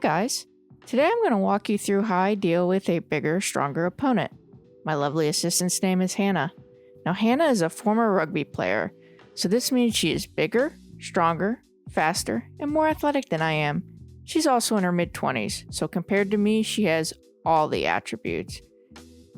guys, today I'm going to walk you through how I deal with a bigger, stronger opponent. My lovely assistant's name is Hannah. Now Hannah is a former rugby player, so this means she is bigger, stronger, faster, and more athletic than I am. She's also in her mid-20s, so compared to me, she has all the attributes.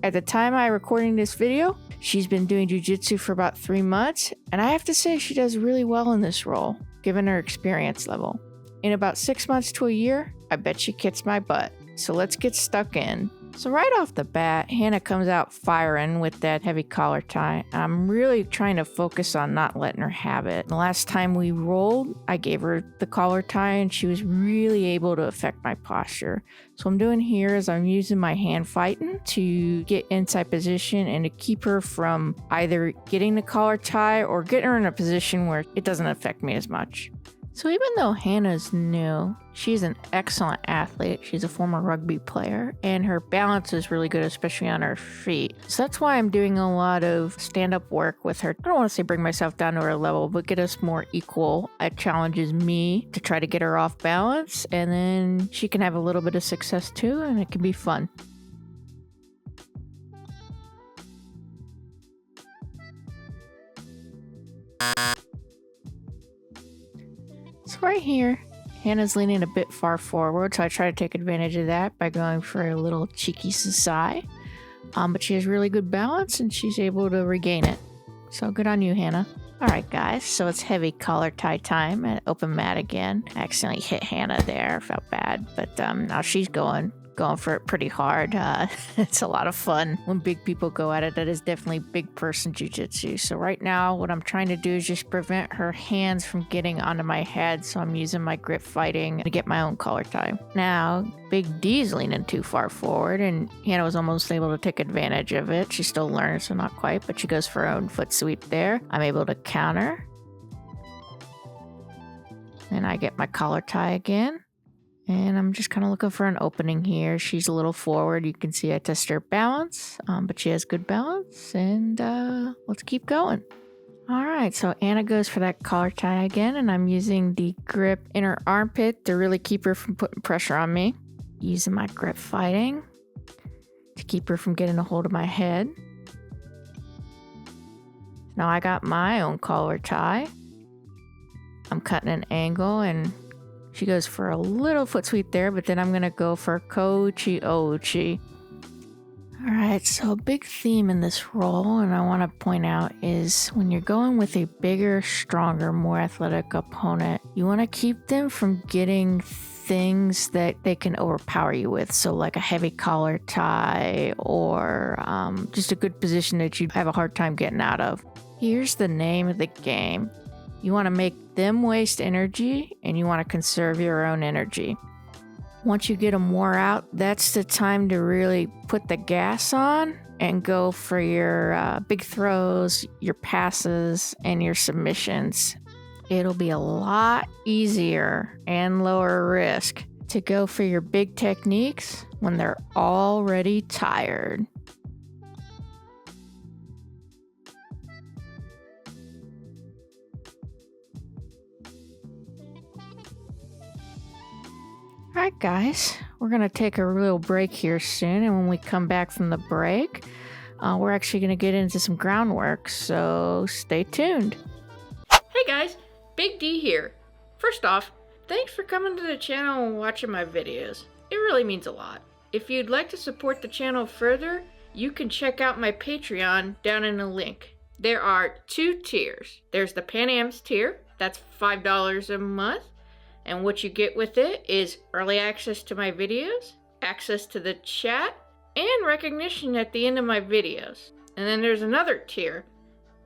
At the time I'm recording this video, she's been doing jiu-jitsu for about 3 months, and I have to say she does really well in this role, given her experience level. In about 6 months to a year, I bet she kicks my butt. So let's get stuck in. So right off the bat, Hannah comes out firing with that heavy collar tie. I'm really trying to focus on not letting her have it. The last time we rolled, I gave her the collar tie and she was really able to affect my posture. So what I'm doing here is I'm using my hand fighting to get inside position and to keep her from either getting the collar tie or getting her in a position where it doesn't affect me as much. So even though Hannah's new, she's an excellent athlete. She's a former rugby player, and her balance is really good, especially on her feet. So that's why I'm doing a lot of stand-up work with her. I don't want to say bring myself down to her level, but get us more equal. It challenges me to try to get her off balance, and then she can have a little bit of success too, and it can be fun. So right here, Hannah's leaning a bit far forward, so I try to take advantage of that by going for a little cheeky sasai. But she has really good balance and she's able to regain it. So good on you, Hannah. Alright guys, so it's heavy collar tie time at open mat again. I accidentally hit Hannah there, felt bad, but now she's going for it pretty hard. It's a lot of fun when big people go at it. That is definitely big person jiu-jitsu. So right now what I'm trying to do is just prevent her hands from getting onto my head, so I'm using my grip fighting to get my own collar tie. Now Big D's leaning too far forward and Hannah was almost able to take advantage of it. She's still learning, so not quite, but she goes for her own foot sweep there. I'm able to counter and I get my collar tie again. And I'm just kind of looking for an opening here. She's a little forward. You can see I test her balance, but she has good balance. And let's keep going. All right, so Anna goes for that collar tie again, and I'm using the grip in her armpit to really keep her from putting pressure on me. Using my grip fighting to keep her from getting a hold of my head. Now I got my own collar tie. I'm cutting an angle and she goes for a little foot sweep there, but then I'm going to go for Kochi Ochi. Alright, so a big theme in this role, and I want to point out, is when you're going with a bigger, stronger, more athletic opponent, you want to keep them from getting things that they can overpower you with. So like a heavy collar tie or just a good position that you have a hard time getting out of. Here's the name of the game. You want to make them waste energy, and you want to conserve your own energy. Once you get them wore out, that's the time to really put the gas on and go for your big throws, your passes, and your submissions. It'll be a lot easier and lower risk to go for your big techniques when they're already tired. Alright guys, we're going to take a real break here soon, and when we come back from the break, we're actually going to get into some groundwork, so stay tuned. Hey guys, Big D here. First off, thanks for coming to the channel and watching my videos. It really means a lot. If you'd like to support the channel further, you can check out my Patreon down in the link. There are 2 tiers. There's the Pan Am's tier, that's $5 a month. And what you get with it is early access to my videos, access to the chat, and recognition at the end of my videos. And then there's another tier,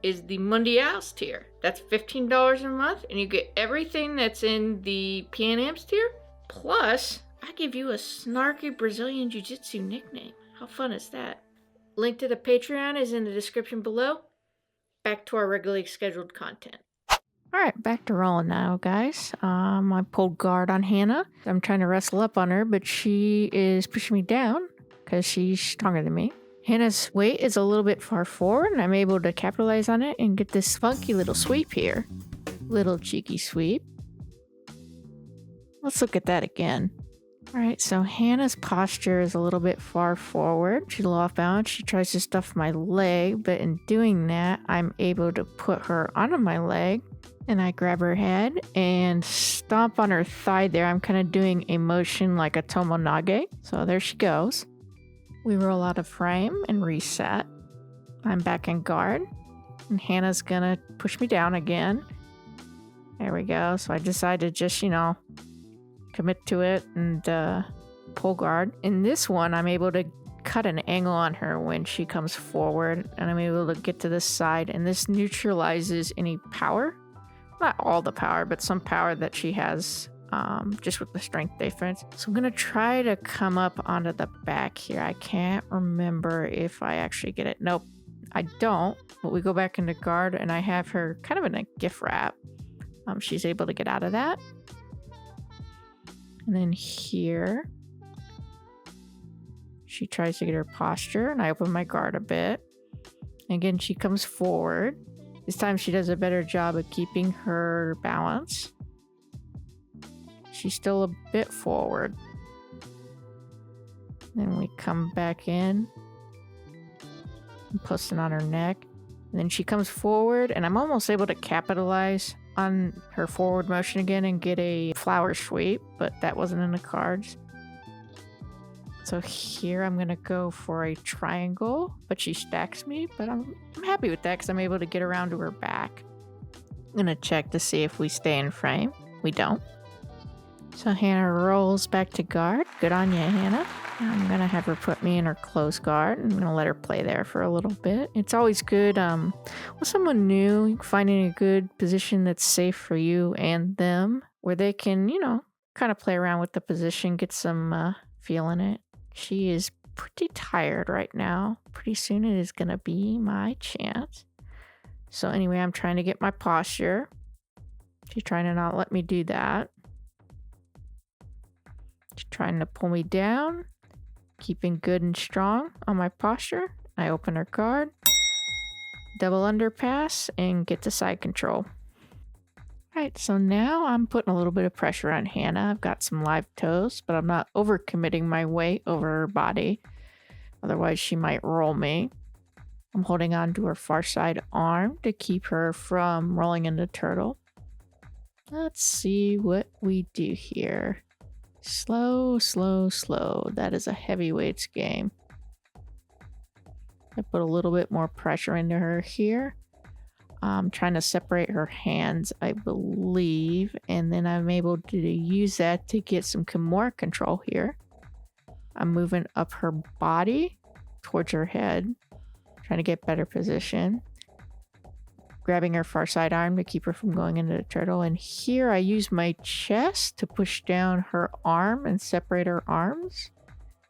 is the Mundials tier. That's $15 a month, and you get everything that's in the Pan Am's tier. Plus, I give you a snarky Brazilian Jiu-Jitsu nickname. How fun is that? Link to the Patreon is in the description below. Back to our regularly scheduled content. Alright, back to rolling now, guys. I pulled guard on Hannah. I'm trying to wrestle up on her, but she is pushing me down because she's stronger than me. Hannah's weight is a little bit far forward, and I'm able to capitalize on it and get this funky little sweep here. Little cheeky sweep. Let's look at that again. All right, so Hannah's posture is a little bit far forward. She's a little off balance. She tries to stuff my leg, but in doing that, I'm able to put her onto my leg, and I grab her head and stomp on her thigh there. I'm kind of doing a motion like a tomonage. So there she goes. We roll out of frame and reset. I'm back in guard, and Hannah's gonna push me down again. There we go. So I decide to just, commit to it and pull guard. In this one, I'm able to cut an angle on her when she comes forward, and I'm able to get to this side, and this neutralizes any power. Not all the power, but some power that she has just with the strength difference. So I'm going to try to come up onto the back here. I can't remember if I actually get it. Nope, I don't. But we go back into guard, and I have her kind of in a gift wrap. She's able to get out of that. And then here, she tries to get her posture, and I open my guard a bit. And again, she comes forward. This time she does a better job of keeping her balance. She's still a bit forward. Then we come back in and post it on her neck. And then she comes forward, and I'm almost able to capitalize on her forward motion again and get a flower sweep, but that wasn't in the cards. So here I'm gonna go for a triangle, but she stacks me, but I'm happy with that because I'm able to get around to her back. I'm gonna check to see if we stay in frame. We don't. So Hannah rolls back to guard. Good on you, Hannah. I'm gonna have her put me in her close guard. I'm gonna let her play there for a little bit. It's always good with someone new, finding a good position that's safe for you and them, where they can, kind of play around with the position, get some feel in it. She is pretty tired right now. Pretty soon it is gonna be my chance. So anyway, I'm trying to get my posture. She's trying to not let me do that. She's trying to pull me down, keeping good and strong on my posture. I open her guard, double underpass, and get to side control. Alright, so now I'm putting a little bit of pressure on Hannah. I've got some live toes, but I'm not overcommitting my weight over her body. Otherwise, she might roll me. I'm holding on to her far side arm to keep her from rolling into turtle. Let's see what we do here. Slow, slow, slow. That is a heavyweights game. I put a little bit more pressure into her here. I'm trying to separate her hands, I believe, and then I'm able to use that to get some more control here. I'm moving up her body towards her head, trying to get better position. Grabbing her far side arm to keep her from going into the turtle. And here I use my chest to push down her arm and separate her arms.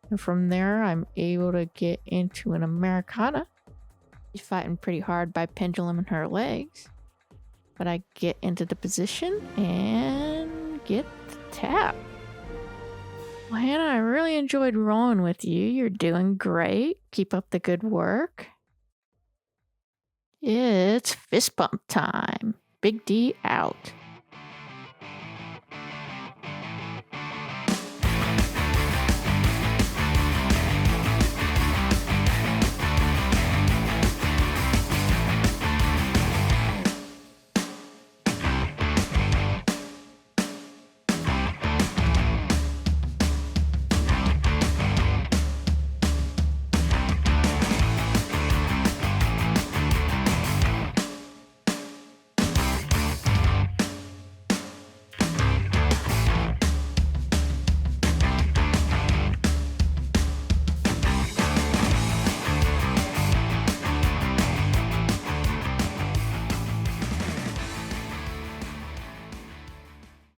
And from there, I'm able to get into an Americana. She's fighting pretty hard by penduluming her legs. But I get into the position and get the tap. Well, Hannah, I really enjoyed rolling with you. You're doing great. Keep up the good work. It's fist bump time. Big D out.